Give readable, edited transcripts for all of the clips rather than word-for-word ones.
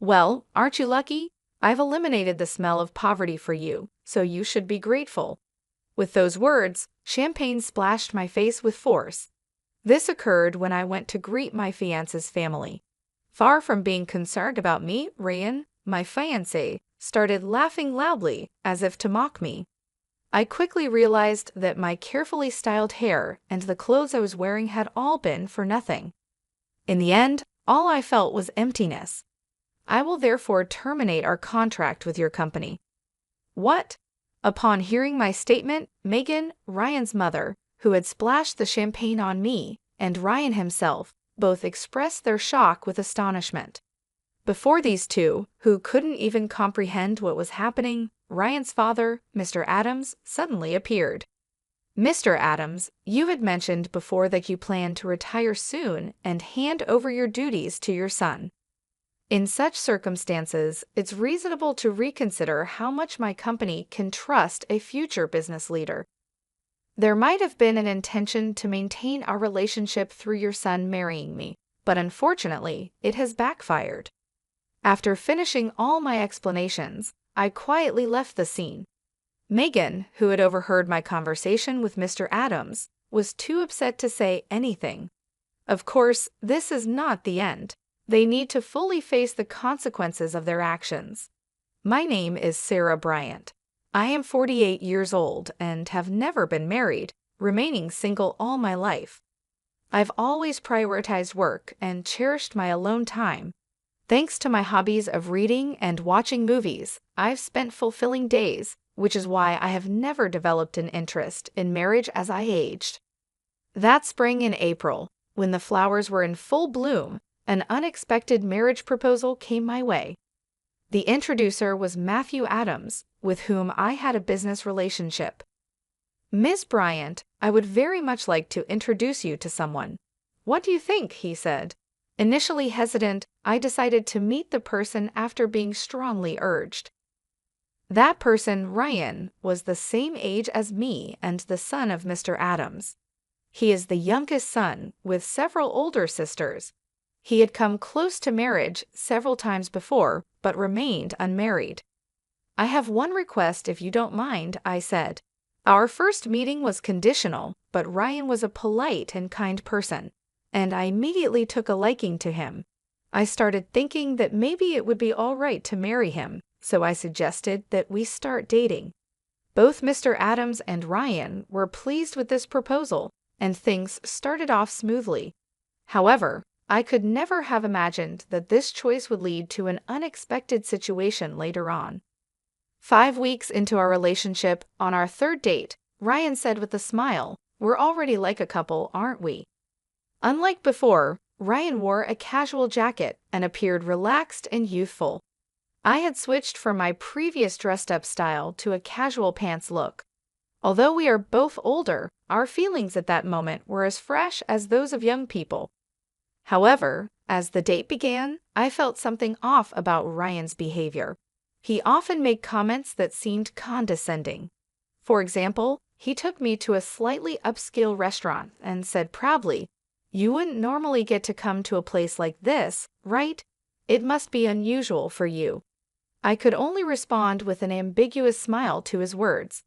Well, aren't you lucky? I've eliminated the smell of poverty for you, so you should be grateful. With those words, champagne splashed my face with force. This occurred when I went to greet my fiancé's family. Far from being concerned about me, Ryan, my fiancé, started laughing loudly as if to mock me. I quickly realized that my carefully styled hair and the clothes I was wearing had all been for nothing. In the end, all I felt was emptiness. I will therefore terminate our contract with your company. What? Upon hearing my statement, Megan, Ryan's mother, who had splashed the champagne on me, and Ryan himself, both expressed their shock with astonishment. Before these two, who couldn't even comprehend what was happening, Ryan's father, Mr. Adams, suddenly appeared. Mr. Adams, you had mentioned before that you planned to retire soon and hand over your duties to your son. In such circumstances, it's reasonable to reconsider how much my company can trust a future business leader. There might have been an intention to maintain our relationship through your son marrying me, but unfortunately, it has backfired. After finishing all my explanations, I quietly left the scene. Megan, who had overheard my conversation with Mr. Adams, was too upset to say anything. Of course, this is not the end. They need to fully face the consequences of their actions. My name is Sarah Bryant. I am 48 years old and have never been married, remaining single all my life. I've always prioritized work and cherished my alone time. Thanks to my hobbies of reading and watching movies, I've spent fulfilling days, which is why I have never developed an interest in marriage as I aged. That spring in April, when the flowers were in full bloom, an unexpected marriage proposal came my way. The introducer was Matthew Adams, with whom I had a business relationship. Miss Bryant, I would very much like to introduce you to someone. What do you think? He said. Initially hesitant, I decided to meet the person after being strongly urged. That person, Ryan, was the same age as me and the son of Mr. Adams. He is the youngest son, with several older sisters. He had come close to marriage several times before, but remained unmarried. I have one request if you don't mind, I said. Our first meeting was conditional, but Ryan was a polite and kind person, and I immediately took a liking to him. I started thinking that maybe it would be all right to marry him, so I suggested that we start dating. Both Mr. Adams and Ryan were pleased with this proposal, and things started off smoothly. However, I could never have imagined that this choice would lead to an unexpected situation later on. 5 weeks into our relationship, on our third date, Ryan said with a smile, "We're already like a couple, aren't we?" Unlike before, Ryan wore a casual jacket and appeared relaxed and youthful. I had switched from my previous dressed-up style to a casual pants look. Although we are both older, our feelings at that moment were as fresh as those of young people. However, as the date began, I felt something off about Ryan's behavior. He often made comments that seemed condescending. For example, he took me to a slightly upscale restaurant and said proudly, "You wouldn't normally get to come to a place like this, right? It must be unusual for you." I could only respond with an ambiguous smile to his words.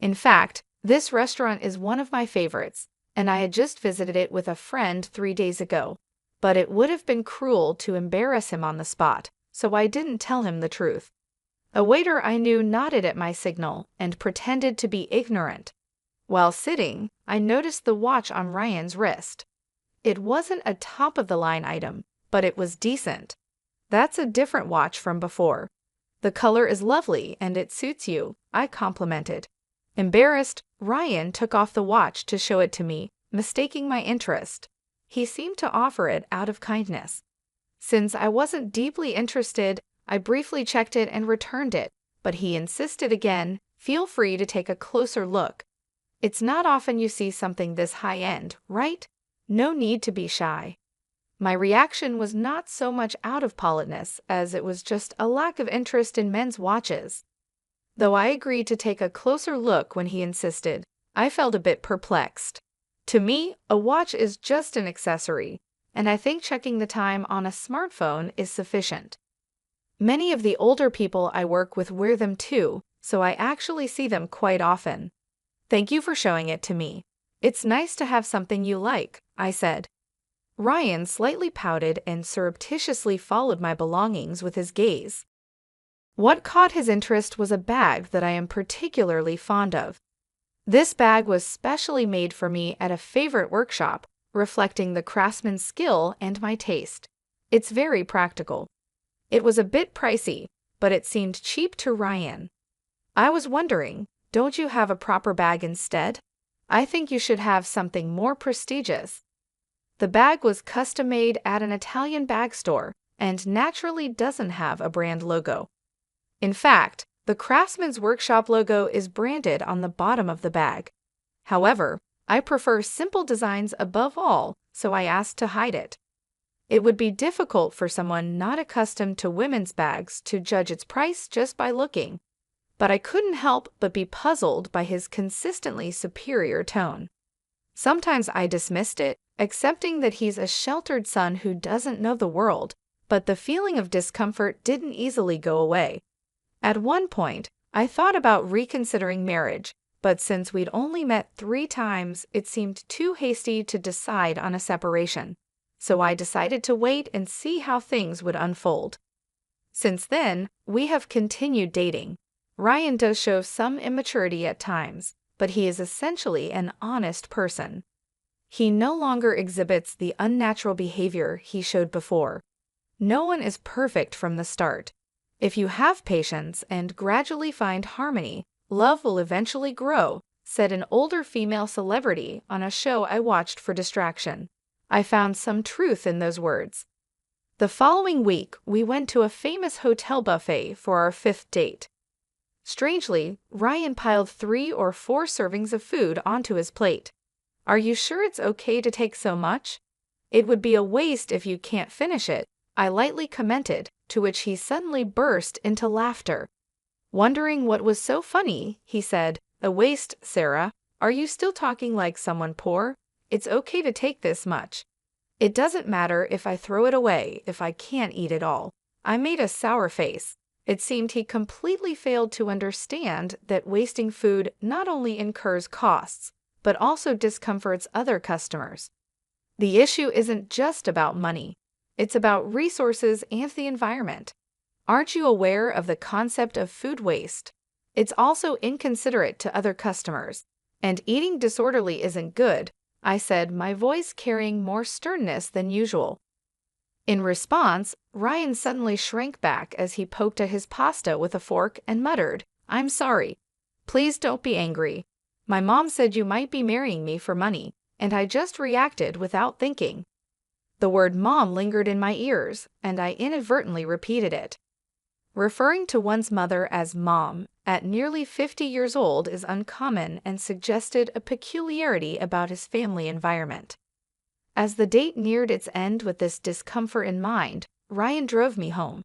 In fact, this restaurant is one of my favorites, and I had just visited it with a friend 3 days ago. But it would have been cruel to embarrass him on the spot, so I didn't tell him the truth. A waiter I knew nodded at my signal and pretended to be ignorant. While sitting, I noticed the watch on Ryan's wrist. It wasn't a top-of-the-line item, but it was decent. That's a different watch from before. The color is lovely and it suits you, I complimented. Embarrassed, Ryan took off the watch to show it to me, mistaking my interest. He seemed to offer it out of kindness. Since I wasn't deeply interested, I briefly checked it and returned it, but he insisted again, "Feel free to take a closer look. It's not often you see something this high-end, right? No need to be shy." My reaction was not so much out of politeness as it was just a lack of interest in men's watches. Though I agreed to take a closer look when he insisted, I felt a bit perplexed. To me, a watch is just an accessory, and I think checking the time on a smartphone is sufficient. Many of the older people I work with wear them too, so I actually see them quite often. Thank you for showing it to me. It's nice to have something you like, I said. Ryan slightly pouted and surreptitiously followed my belongings with his gaze. What caught his interest was a bag that I am particularly fond of. This bag was specially made for me at a favorite workshop, reflecting the craftsman's skill and my taste. It's very practical. It was a bit pricey, but it seemed cheap to Ryan. I was wondering, don't you have a proper bag instead? I think you should have something more prestigious. The bag was custom-made at an Italian bag store and naturally doesn't have a brand logo. In fact, the Craftsman's Workshop logo is branded on the bottom of the bag. However, I prefer simple designs above all, so I asked to hide it. It would be difficult for someone not accustomed to women's bags to judge its price just by looking, but I couldn't help but be puzzled by his consistently superior tone. Sometimes I dismissed it, accepting that he's a sheltered son who doesn't know the world, but the feeling of discomfort didn't easily go away. At one point, I thought about reconsidering marriage, but since we'd only met 3 times, it seemed too hasty to decide on a separation. So I decided to wait and see how things would unfold. Since then, we have continued dating. Ryan does show some immaturity at times, but he is essentially an honest person. He no longer exhibits the unnatural behavior he showed before. No one is perfect from the start. If you have patience and gradually find harmony, love will eventually grow, said an older female celebrity on a show I watched for distraction. I found some truth in those words. The following week, we went to a famous hotel buffet for our 5th date. Strangely, Ryan piled 3 or 4 servings of food onto his plate. Are you sure it's okay to take so much? It would be a waste if you can't finish it, I lightly commented, to which he suddenly burst into laughter. Wondering what was so funny, he said, "A waste, Sarah. Are you still talking like someone poor? It's okay to take this much. It doesn't matter if I throw it away if I can't eat it all." I made a sour face. It seemed he completely failed to understand that wasting food not only incurs costs, but also discomforts other customers. The issue isn't just about money. It's about resources and the environment. Aren't you aware of the concept of food waste? It's also inconsiderate to other customers. And eating disorderly isn't good, I said, my voice carrying more sternness than usual. In response, Ryan suddenly shrank back as he poked at his pasta with a fork and muttered, "I'm sorry. Please don't be angry. My mom said you might be marrying me for money, and I just reacted without thinking." The word mom lingered in my ears, and I inadvertently repeated it. Referring to one's mother as mom at nearly 50 years old is uncommon and suggested a peculiarity about his family environment. As the date neared its end with this discomfort in mind, Ryan drove me home.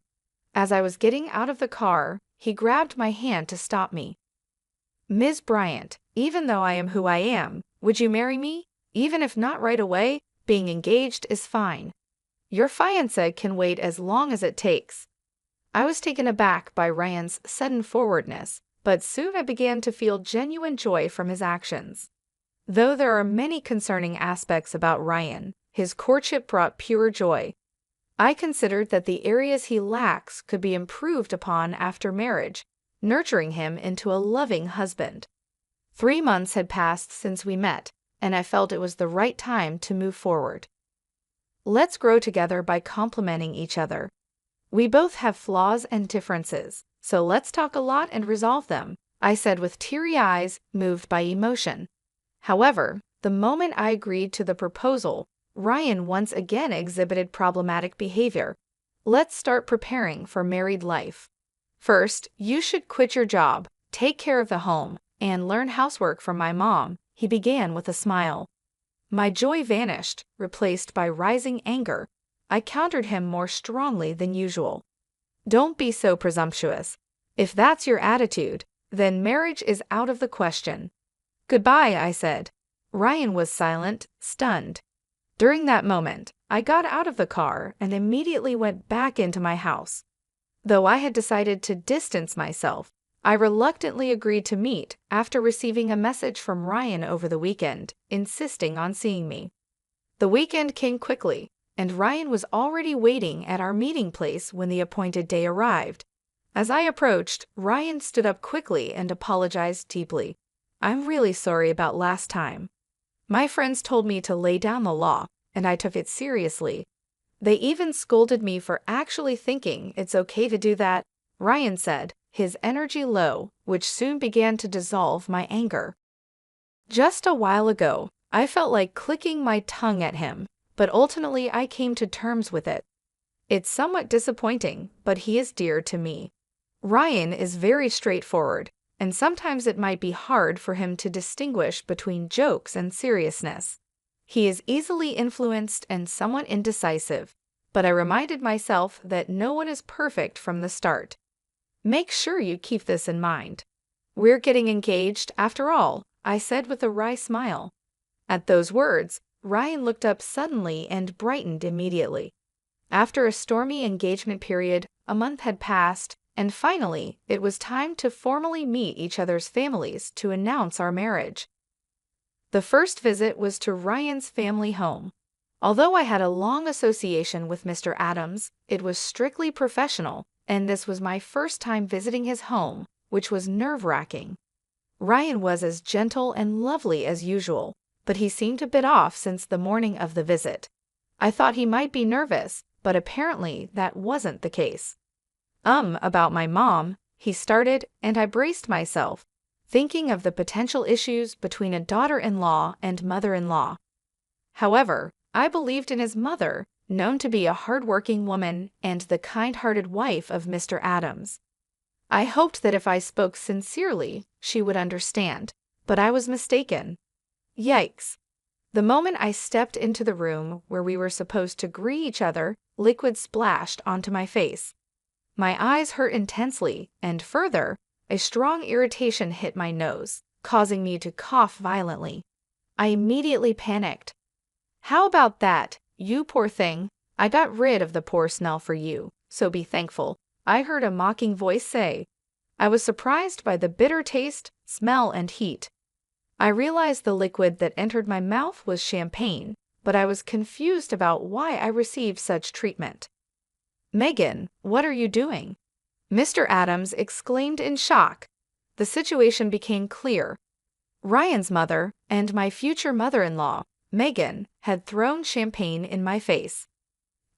As I was getting out of the car, he grabbed my hand to stop me. "Ms. Bryant, even though I am who I am, would you marry me? Even if not right away, being engaged is fine. Your fiancé can wait as long as it takes." I was taken aback by Ryan's sudden forwardness, but soon I began to feel genuine joy from his actions. Though there are many concerning aspects about Ryan, his courtship brought pure joy. I considered that the areas he lacks could be improved upon after marriage, nurturing him into a loving husband. 3 months had passed since we met, and I felt it was the right time to move forward. Let's grow together by complementing each other. We both have flaws and differences, so let's talk a lot and resolve them, I said with teary eyes, moved by emotion. However, the moment I agreed to the proposal, Ryan once again exhibited problematic behavior. "Let's start preparing for married life. First, you should quit your job, take care of the home, and learn housework from my mom," he began with a smile. My joy vanished, replaced by rising anger. I countered him more strongly than usual. "Don't be so presumptuous. If that's your attitude, then marriage is out of the question." "Goodbye," I said. Ryan was silent, stunned. During that moment, I got out of the car and immediately went back into my house. Though I had decided to distance myself, I reluctantly agreed to meet after receiving a message from Ryan over the weekend, insisting on seeing me. The weekend came quickly, and Ryan was already waiting at our meeting place when the appointed day arrived. As I approached, Ryan stood up quickly and apologized deeply. "I'm really sorry about last time. My friends told me to lay down the law, and I took it seriously. They even scolded me for actually thinking it's okay to do that," Ryan said, his energy low, which soon began to dissolve my anger. Just a while ago, I felt like clicking my tongue at him, but ultimately I came to terms with it. It's somewhat disappointing, but he is dear to me. Ryan is very straightforward, and sometimes it might be hard for him to distinguish between jokes and seriousness. He is easily influenced and somewhat indecisive, but I reminded myself that no one is perfect from the start. Make sure you keep this in mind. "We're getting engaged, after all," I said with a wry smile. At those words, Ryan looked up suddenly and brightened immediately. After a stormy engagement period, a month had passed, and finally, it was time to formally meet each other's families to announce our marriage. The first visit was to Ryan's family home. Although I had a long association with Mr. Adams, it was strictly professional, and this was my first time visiting his home, which was nerve-wracking. Ryan was as gentle and lovely as usual, but he seemed a bit off since the morning of the visit. I thought he might be nervous, but apparently that wasn't the case. About my mom," he started, and I braced myself, thinking of the potential issues between a daughter-in-law and mother-in-law. However, I believed in his mother, known to be a hard-working woman and the kind-hearted wife of Mr. Adams. I hoped that if I spoke sincerely, she would understand, but I was mistaken. Yikes. The moment I stepped into the room where we were supposed to greet each other, liquid splashed onto my face. My eyes hurt intensely, and further, a strong irritation hit my nose, causing me to cough violently. I immediately panicked. "How about that, you poor thing? I got rid of the poor smell for you, so be thankful," I heard a mocking voice say. I was surprised by the bitter taste, smell, and heat. I realized the liquid that entered my mouth was champagne, but I was confused about why I received such treatment. "Megan, what are you doing?" Mr. Adams exclaimed in shock. The situation became clear. Ryan's mother and my future mother-in-law, Megan, had thrown champagne in my face.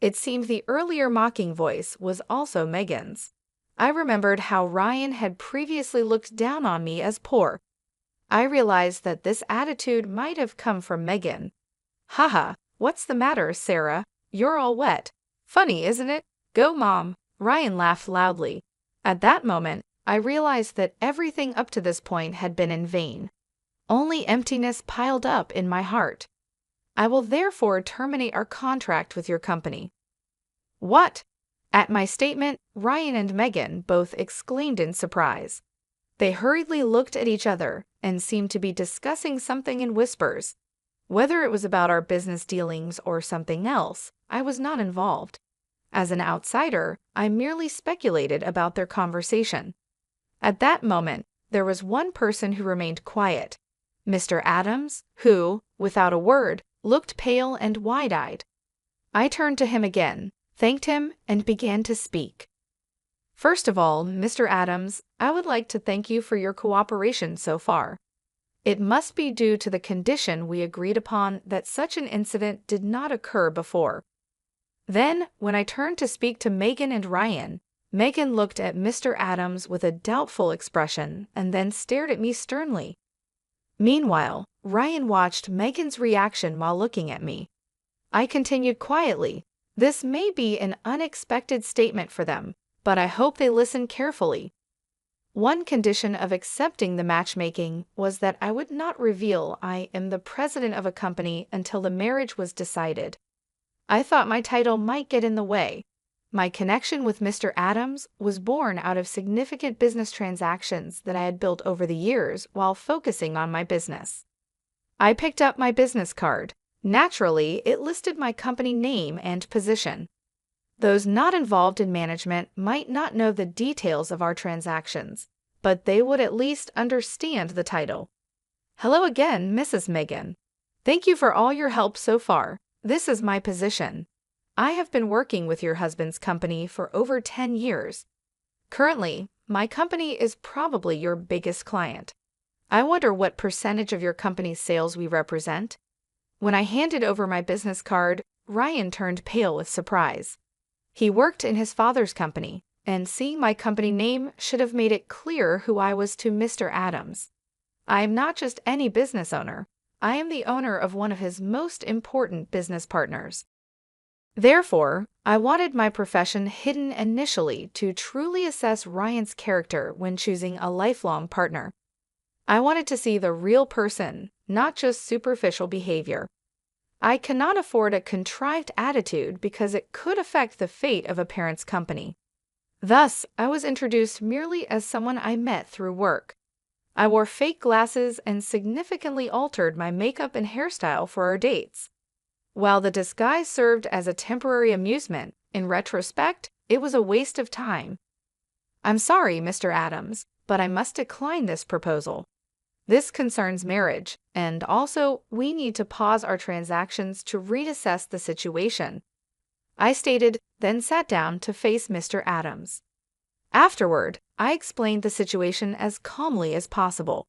It seemed the earlier mocking voice was also Megan's. I remembered how Ryan had previously looked down on me as poor. I realized that this attitude might have come from Megan. "Haha, what's the matter, Sarah? You're all wet. Funny, isn't it? Go, Mom." Ryan laughed loudly. At that moment, I realized that everything up to this point had been in vain. Only emptiness piled up in my heart. "I will therefore terminate our contract with your company." "What?" At my statement, Ryan and Megan both exclaimed in surprise. They hurriedly looked at each other and seemed to be discussing something in whispers. Whether it was about our business dealings or something else, I was not involved. As an outsider, I merely speculated about their conversation. At that moment, there was one person who remained quiet, Mr. Adams, who, without a word, looked pale and wide-eyed. I turned to him again, thanked him, and began to speak. "First of all, Mr. Adams, I would like to thank you for your cooperation so far. It must be due to the condition we agreed upon that such an incident did not occur before." Then, when I turned to speak to Megan and Ryan, Megan looked at Mr. Adams with a doubtful expression and then stared at me sternly. Meanwhile, Ryan watched Megan's reaction while looking at me. I continued quietly, "This may be an unexpected statement for them, but I hope they listen carefully. One condition of accepting the matchmaking was that I would not reveal I am the president of a company until the marriage was decided. I thought my title might get in the way. My connection with Mr. Adams was born out of significant business transactions that I had built over the years while focusing on my business. I picked up my business card. Naturally, it listed my company name and position. Those not involved in management might not know the details of our transactions, but they would at least understand the title. Hello again, Mrs. Megan. Thank you for all your help so far. This is my position. I have been working with your husband's company for over 10 years. Currently, my company is probably your biggest client. I wonder what percentage of your company's sales we represent. When I handed over my business card, Ryan turned pale with surprise. He worked in his father's company, and seeing my company name should have made it clear who I was to Mr. Adams. I am not just any business owner. I am the owner of one of his most important business partners. Therefore, I wanted my profession hidden initially to truly assess Ryan's character when choosing a lifelong partner. I wanted to see the real person, not just superficial behavior. I cannot afford a contrived attitude because it could affect the fate of a parent's company. Thus, I was introduced merely as someone I met through work. I wore fake glasses and significantly altered my makeup and hairstyle for our dates. While the disguise served as a temporary amusement, in retrospect, it was a waste of time. I'm sorry, Mr. Adams, but I must decline this proposal. This concerns marriage, and also we need to pause our transactions to reassess the situation. I stated, then sat down to face Mr. Adams. Afterward, I explained the situation as calmly as possible.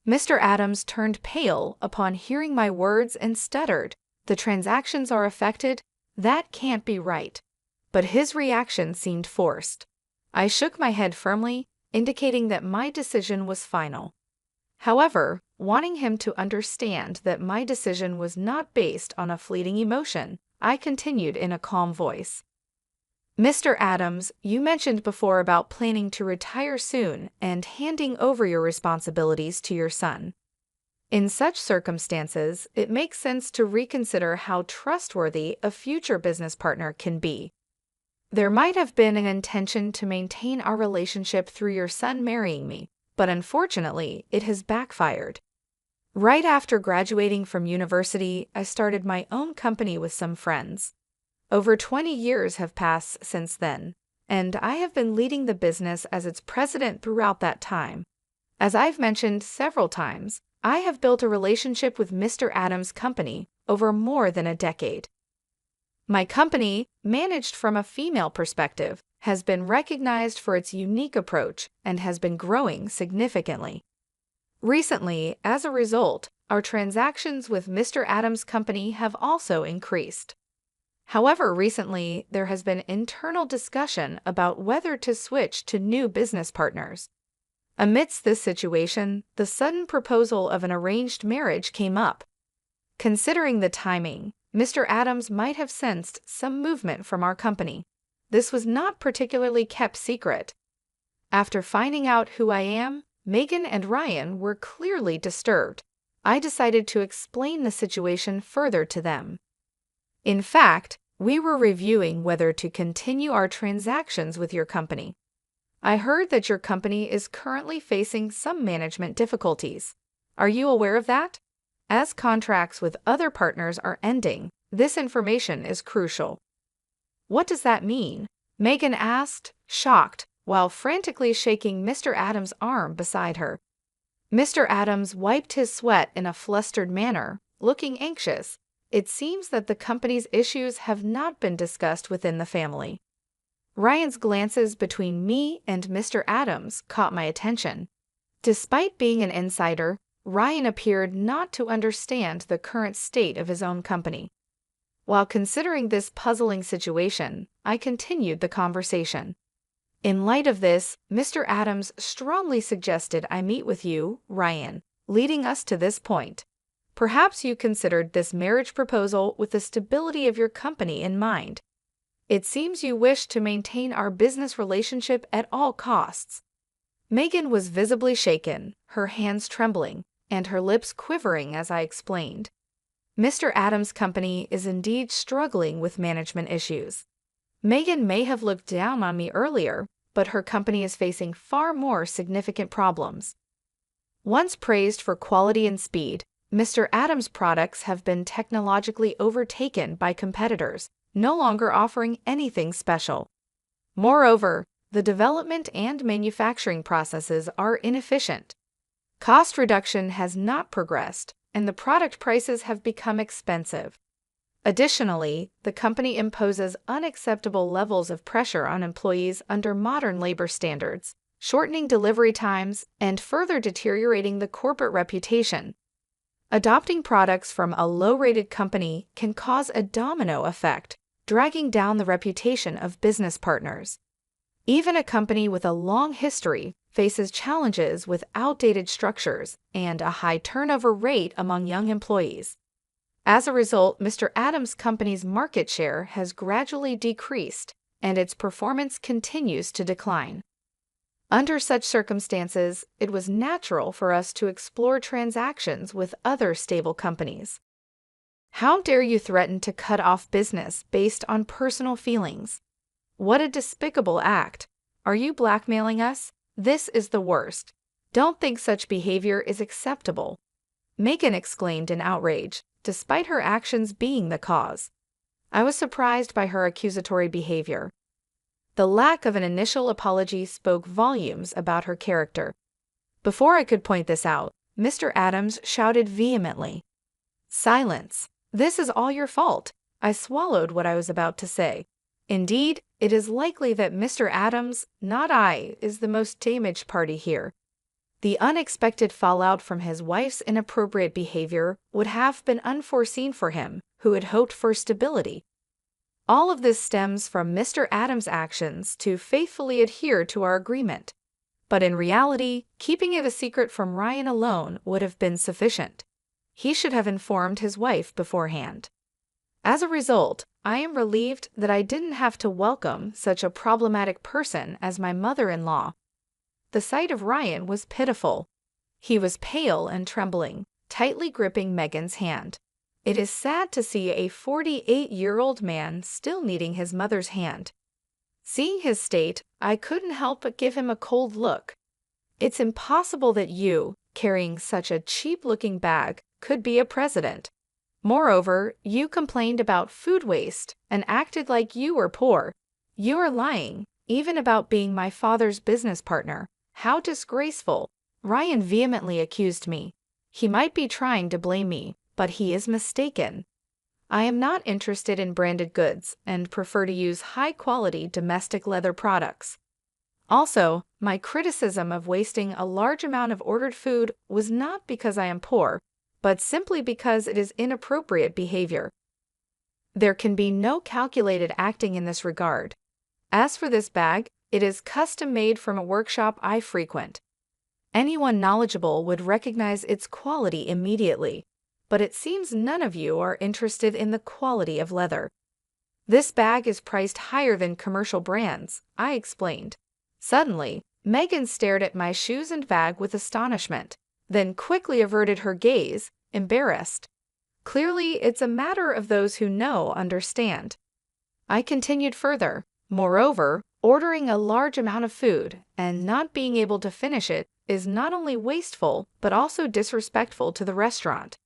Mr. Adams turned pale upon hearing my words and stuttered. The transactions are affected? That can't be right. But his reaction seemed forced. I shook my head firmly, indicating that my decision was final. However, wanting him to understand that my decision was not based on a fleeting emotion, I continued in a calm voice. Mr. Adams, you mentioned before about planning to retire soon and handing over your responsibilities to your son. In such circumstances, it makes sense to reconsider how trustworthy a future business partner can be. There might have been an intention to maintain our relationship through your son marrying me, but unfortunately, it has backfired. Right after graduating from university, I started my own company with some friends. Over 20 years have passed since then, and I have been leading the business as its president throughout that time. As I've mentioned several times, I have built a relationship with Mr. Adams' company over more than a decade. My company, managed from a female perspective, has been recognized for its unique approach and has been growing significantly. Recently, as a result, our transactions with Mr. Adams' company have also increased. However, recently, there has been internal discussion about whether to switch to new business partners. Amidst this situation, the sudden proposal of an arranged marriage came up. Considering the timing, Mr. Adams might have sensed some movement from our company. This was not particularly kept secret. After finding out who I am, Megan and Ryan were clearly disturbed. I decided to explain the situation further to them. In fact, we were reviewing whether to continue our transactions with your company. I heard that your company is currently facing some management difficulties. Are you aware of that? As contracts with other partners are ending, this information is crucial. What does that mean? Megan asked, shocked, while frantically shaking Mr. Adams' arm beside her. Mr. Adams wiped his sweat in a flustered manner, looking anxious. It seems that the company's issues have not been discussed within the family. Ryan's glances between me and Mr. Adams caught my attention. Despite being an insider, Ryan appeared not to understand the current state of his own company. While considering this puzzling situation, I continued the conversation. In light of this, Mr. Adams strongly suggested I meet with you, Ryan, leading us to this point. Perhaps you considered this marriage proposal with the stability of your company in mind. It seems you wish to maintain our business relationship at all costs. Megan was visibly shaken, her hands trembling, and her lips quivering as I explained. Mr. Adams' company is indeed struggling with management issues. Megan may have looked down on me earlier, but her company is facing far more significant problems. Once praised for quality and speed, Mr. Adams' products have been technologically overtaken by competitors, no longer offering anything special. Moreover, the development and manufacturing processes are inefficient. Cost reduction has not progressed, and the product prices have become expensive. Additionally, the company imposes unacceptable levels of pressure on employees under modern labor standards, shortening delivery times and further deteriorating the corporate reputation. Adopting products from a low-rated company can cause a domino effect, dragging down the reputation of business partners. Even a company with a long history faces challenges with outdated structures and a high turnover rate among young employees. As a result, Mr. Adams' company's market share has gradually decreased, and its performance continues to decline. Under such circumstances, it was natural for us to explore transactions with other stable companies. How dare you threaten to cut off business based on personal feelings? What a despicable act! Are you blackmailing us? This is the worst. Don't think such behavior is acceptable. Megan exclaimed in outrage, despite her actions being the cause. I was surprised by her accusatory behavior. The lack of an initial apology spoke volumes about her character. Before I could point this out, Mr. Adams shouted vehemently, "Silence! This is all your fault." I swallowed what I was about to say. Indeed, it is likely that Mr. Adams, not I, is the most damaged party here. The unexpected fallout from his wife's inappropriate behavior would have been unforeseen for him, who had hoped for stability. All of this stems from Mr. Adams' actions to faithfully adhere to our agreement. But in reality, keeping it a secret from Ryan alone would have been sufficient. He should have informed his wife beforehand. As a result, I am relieved that I didn't have to welcome such a problematic person as my mother-in-law. The sight of Ryan was pitiful. He was pale and trembling, tightly gripping Megan's hand. It is sad to see a 48-year-old man still needing his mother's hand. Seeing his state, I couldn't help but give him a cold look. It's impossible that you, carrying such a cheap-looking bag, could be a president. Moreover, you complained about food waste and acted like you were poor. You are lying, even about being my father's business partner. How disgraceful! Ryan vehemently accused me. He might be trying to blame me, but he is mistaken. I am not interested in branded goods and prefer to use high-quality domestic leather products. Also, my criticism of wasting a large amount of ordered food was not because I am poor, but simply because it is inappropriate behavior. There can be no calculated acting in this regard. As for this bag, it is custom-made from a workshop I frequent. Anyone knowledgeable would recognize its quality immediately, but it seems none of you are interested in the quality of leather. This bag is priced higher than commercial brands, I explained. Suddenly, Megan stared at my shoes and bag with astonishment, then quickly averted her gaze, embarrassed. Clearly, it's a matter of those who know understand. I continued further. Moreover, ordering a large amount of food and not being able to finish it is not only wasteful but also disrespectful to the restaurant.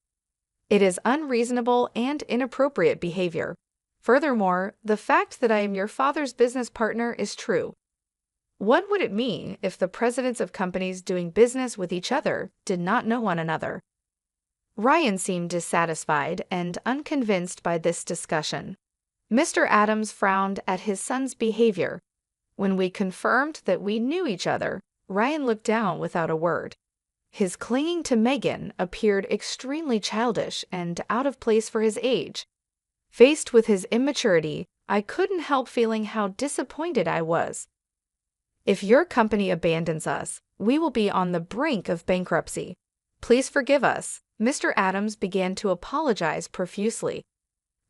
It is unreasonable and inappropriate behavior. Furthermore, the fact that I am your father's business partner is true. What would it mean if the presidents of companies doing business with each other did not know one another? Ryan seemed dissatisfied and unconvinced by this discussion. Mr. Adams frowned at his son's behavior. When we confirmed that we knew each other, Ryan looked down without a word. His clinging to Megan appeared extremely childish and out of place for his age. Faced with his immaturity, I couldn't help feeling how disappointed I was. If your company abandons us, we will be on the brink of bankruptcy. Please forgive us. Mr. Adams began to apologize profusely.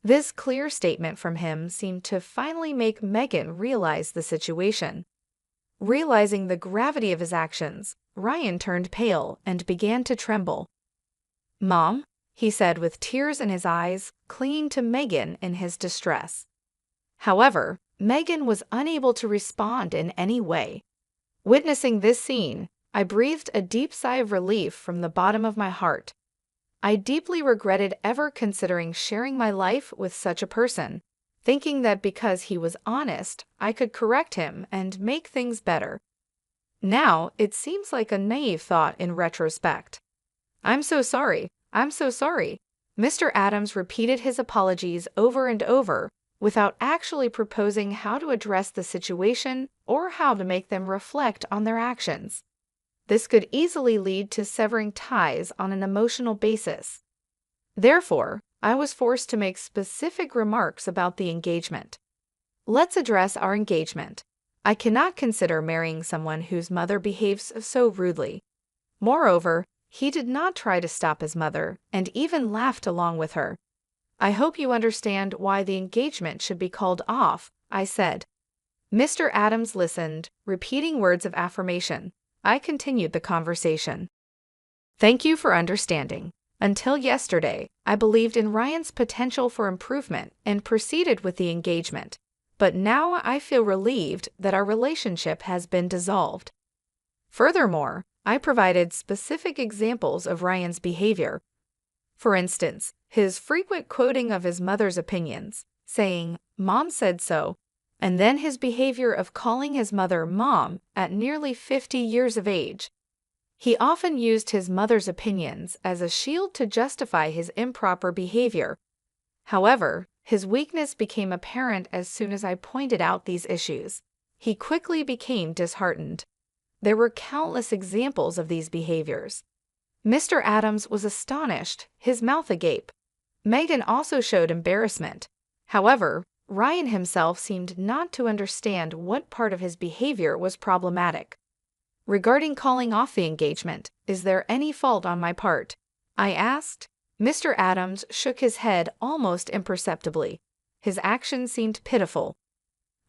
This clear statement from him seemed to finally make Megan realize the situation. Realizing the gravity of his actions, Ryan turned pale and began to tremble. "Mom," he said with tears in his eyes, clinging to Megan in his distress. However, Megan was unable to respond in any way. Witnessing this scene, I breathed a deep sigh of relief from the bottom of my heart. I deeply regretted ever considering sharing my life with such a person. thinking that because he was honest, I could correct him and make things better. Now, it seems like a naive thought in retrospect. I'm so sorry. I'm so sorry. Mr. Adams repeated his apologies over and over, without actually proposing how to address the situation or how to make them reflect on their actions. This could easily lead to severing ties on an emotional basis. Therefore, I was forced to make specific remarks about the engagement. Let's address our engagement. I cannot consider marrying someone whose mother behaves so rudely. Moreover, he did not try to stop his mother and even laughed along with her. I hope you understand why the engagement should be called off, I said. Mr. Adams listened, repeating words of affirmation. I continued the conversation. Thank you for understanding. Until yesterday, I believed in Ryan's potential for improvement and proceeded with the engagement. But now I feel relieved that our relationship has been dissolved. Furthermore, I provided specific examples of Ryan's behavior. For instance, his frequent quoting of his mother's opinions, saying, "Mom said so," and then his behavior of calling his mother Mom at nearly 50 years of age. He often used his mother's opinions as a shield to justify his improper behavior. However, his weakness became apparent as soon as I pointed out these issues. He quickly became disheartened. There were countless examples of these behaviors. Mr. Adams was astonished, his mouth agape. Megan also showed embarrassment. However, Ryan himself seemed not to understand what part of his behavior was problematic. Regarding calling off the engagement, is there any fault on my part? I asked. Mr. Adams shook his head almost imperceptibly. His action seemed pitiful.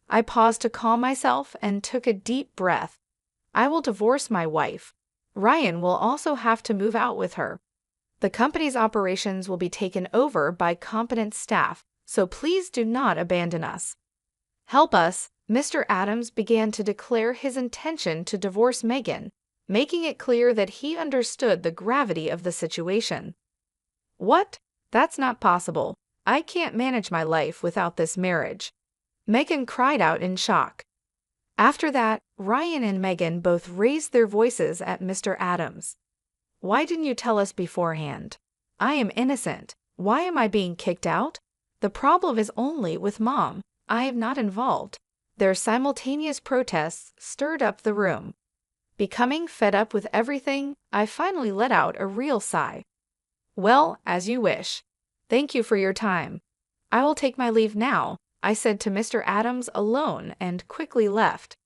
I paused to calm myself and took a deep breath. I will divorce my wife. Ryan will also have to move out with her. The company's operations will be taken over by competent staff, so please do not abandon us. Help us. Mr. Adams began to declare his intention to divorce Megan, making it clear that he understood the gravity of the situation. What? That's not possible. I can't manage my life without this marriage. Megan cried out in shock. After that, Ryan and Megan both raised their voices at Mr. Adams. Why didn't you tell us beforehand? I am innocent. Why am I being kicked out? The problem is only with Mom. I am not involved. Their simultaneous protests stirred up the room. Becoming fed up with everything, I finally let out a real sigh. Well, as you wish. Thank you for your time. I will take my leave now, I said to Mr. Adams alone and quickly left.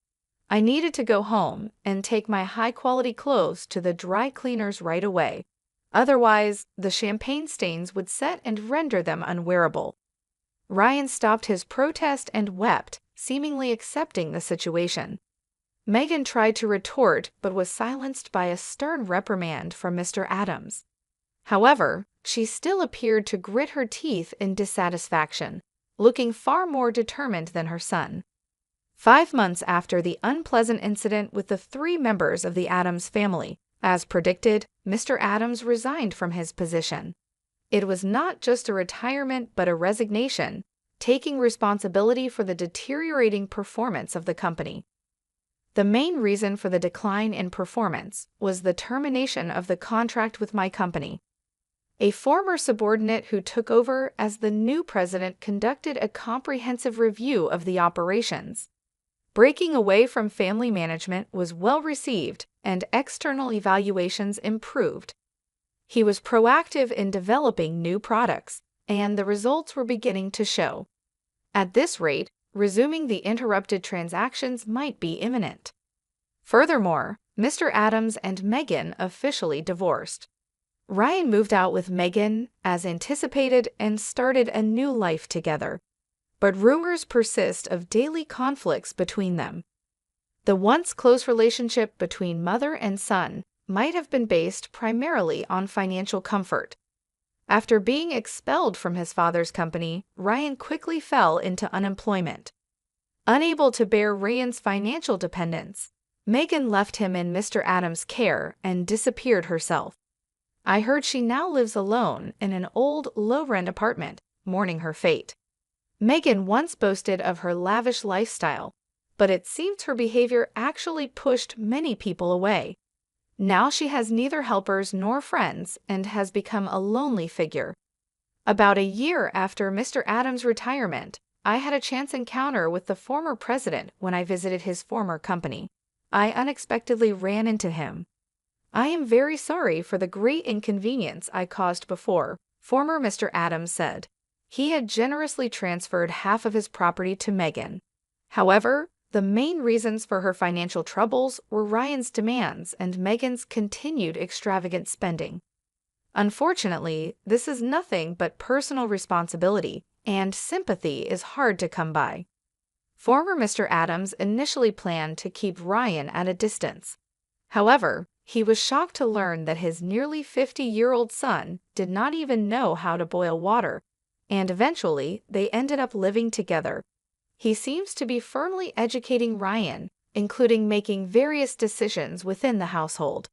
I needed to go home and take my high-quality clothes to the dry cleaners right away. Otherwise, the champagne stains would set and render them unwearable. Ryan stopped his protest and wept, seemingly accepting the situation. Megan tried to retort but was silenced by a stern reprimand from Mr. Adams. However, she still appeared to grit her teeth in dissatisfaction, looking far more determined than her son. 5 months after the unpleasant incident with the 3 members of the Adams family, as predicted, Mr. Adams resigned from his position. It was not just a retirement but a resignation, taking responsibility for the deteriorating performance of the company. The main reason for the decline in performance was the termination of the contract with my company. A former subordinate who took over as the new president conducted a comprehensive review of the operations. Breaking away from family management was well received and external evaluations improved. He was proactive in developing new products, and the results were beginning to show. At this rate, resuming the interrupted transactions might be imminent. Furthermore, Mr. Adams and Megan officially divorced. Ryan moved out with Megan, as anticipated, and started a new life together. But rumors persist of daily conflicts between them. The once close relationship between mother and son might have been based primarily on financial comfort. After being expelled from his father's company, Ryan quickly fell into unemployment. Unable to bear Ryan's financial dependence, Megan left him in Mr. Adams' care and disappeared herself. I heard she now lives alone in an old, low-rent apartment, mourning her fate. Megan once boasted of her lavish lifestyle, but it seems her behavior actually pushed many people away. Now she has neither helpers nor friends and has become a lonely figure. About a year after Mr. Adams' retirement, I had a chance encounter with the former president when I visited his former company. I unexpectedly ran into him. "I am very sorry for the great inconvenience I caused before," former Mr. Adams said. He had generously transferred half of his property to Megan. However, the main reasons for her financial troubles were Ryan's demands and Megan's continued extravagant spending. Unfortunately, this is nothing but personal responsibility, and sympathy is hard to come by. Former Mr. Adams initially planned to keep Ryan at a distance. However, he was shocked to learn that his nearly 50-year-old son did not even know how to boil water, and eventually they ended up living together. He seems to be firmly educating Ryan, including making various decisions within the household.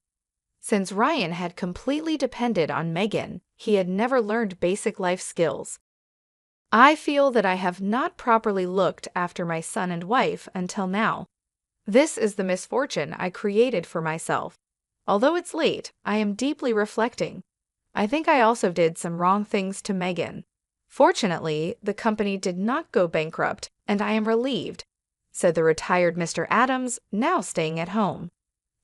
Since Ryan had completely depended on Megan, he had never learned basic life skills. "I feel that I have not properly looked after my son and wife until now. This is the misfortune I created for myself. Although it's late, I am deeply reflecting. I think I also did some wrong things to Megan. Fortunately, the company did not go bankrupt, and I am relieved," said the retired Mr. Adams, now staying at home.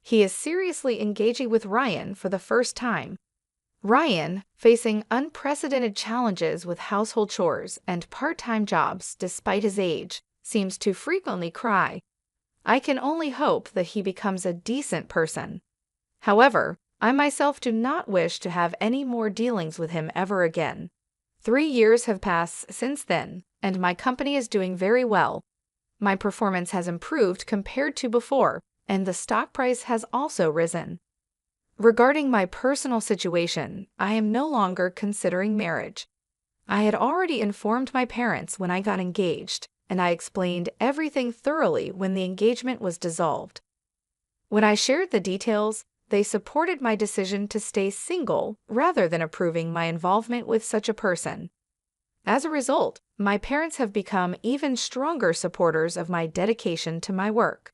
He is seriously engaging with Ryan for the first time. Ryan, facing unprecedented challenges with household chores and part-time jobs despite his age, seems to frequently cry. I can only hope that he becomes a decent person. However, I myself do not wish to have any more dealings with him ever again. 3 years have passed since then, and my company is doing very well. My performance has improved compared to before, and the stock price has also risen. Regarding my personal situation, I am no longer considering marriage. I had already informed my parents when I got engaged, and I explained everything thoroughly when the engagement was dissolved. When I shared the details, they supported my decision to stay single rather than approving my involvement with such a person. As a result, my parents have become even stronger supporters of my dedication to my work.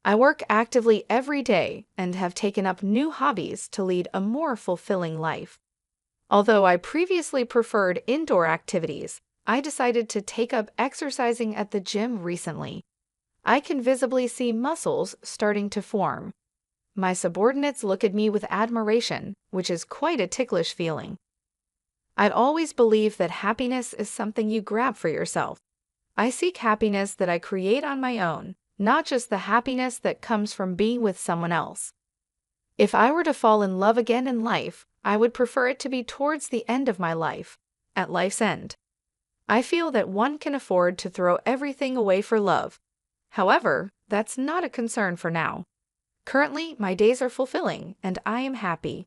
I work actively every day and have taken up new hobbies to lead a more fulfilling life. Although I previously preferred indoor activities, I decided to take up exercising at the gym recently. I can visibly see muscles starting to form. My subordinates look at me with admiration, which is quite a ticklish feeling. I'd always believed that happiness is something you grab for yourself. I seek happiness that I create on my own, not just the happiness that comes from being with someone else. If I were to fall in love again in life, I would prefer it to be towards the end of my life, at life's end. I feel that one can afford to throw everything away for love. However, that's not a concern for now. Currently, my days are fulfilling, and I am happy.